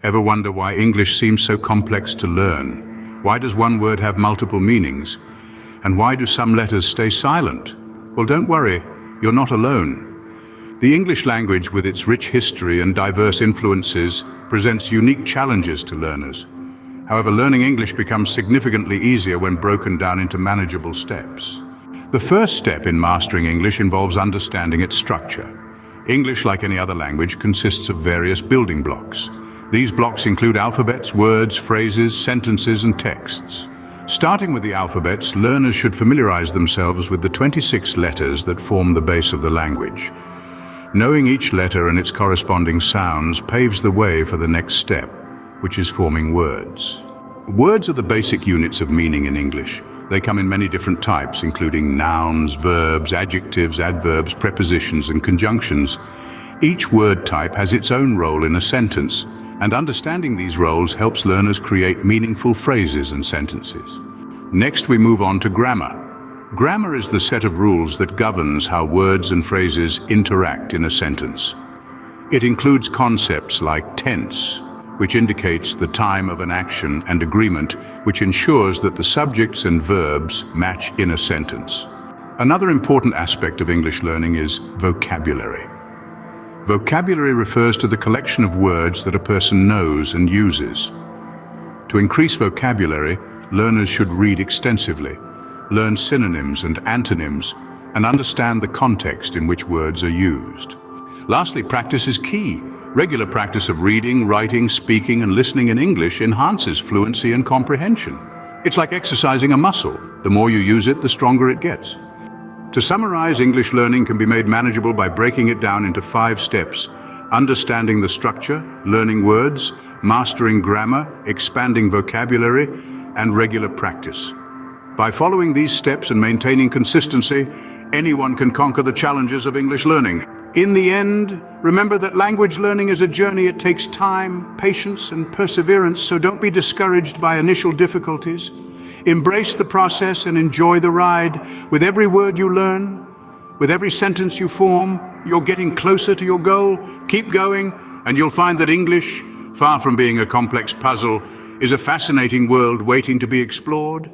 Ever wonder why English seems so complex to learn? Why does one word have multiple meanings? And why do some letters stay silent? Well, don't worry, you're not alone. The English language, with its rich history and diverse influences, presents unique challenges to learners. However, learning English becomes significantly easier when broken down into manageable steps. The first step in mastering English involves understanding its structure. English, like any other language, consists of various building blocks. These blocks include alphabets, words, phrases, sentences, and texts. Starting with the alphabets, learners should familiarize themselves with the 26 letters that form the base of the language. Knowing each letter and its corresponding sounds paves the way for the next step, which is forming words. Words are the basic units of meaning in English. They come in many different types, including nouns, verbs, adjectives, adverbs, prepositions, and conjunctions. Each word type has its own role in a sentence, and understanding these roles helps learners create meaningful phrases and sentences. Next, we move on to grammar. Grammar is the set of rules that governs how words and phrases interact in a sentence. It includes concepts like tense, which indicates the time of an action, and agreement, which ensures that the subjects and verbs match in a sentence. Another important aspect of English learning is vocabulary. Vocabulary refers to the collection of words that a person knows and uses. To increase vocabulary, learners should read extensively, learn synonyms and antonyms, and understand the context in which words are used. Lastly, practice is key. Regular practice of reading, writing, speaking, and listening in English enhances fluency and comprehension. It's like exercising a muscle. The more you use it, the stronger it gets. To summarize, English learning can be made manageable by breaking it down into 5 steps: understanding the structure, learning words, mastering grammar, expanding vocabulary, and regular practice. By following these steps and maintaining consistency, anyone can conquer the challenges of English learning. In the end, remember that language learning is a journey. It takes time, patience, and perseverance, so don't be discouraged by initial difficulties. Embrace the process and enjoy the ride. With every word you learn, with every sentence you form, you're getting closer to your goal. Keep going, and you'll find that English, far from being a complex puzzle, is a fascinating world waiting to be explored.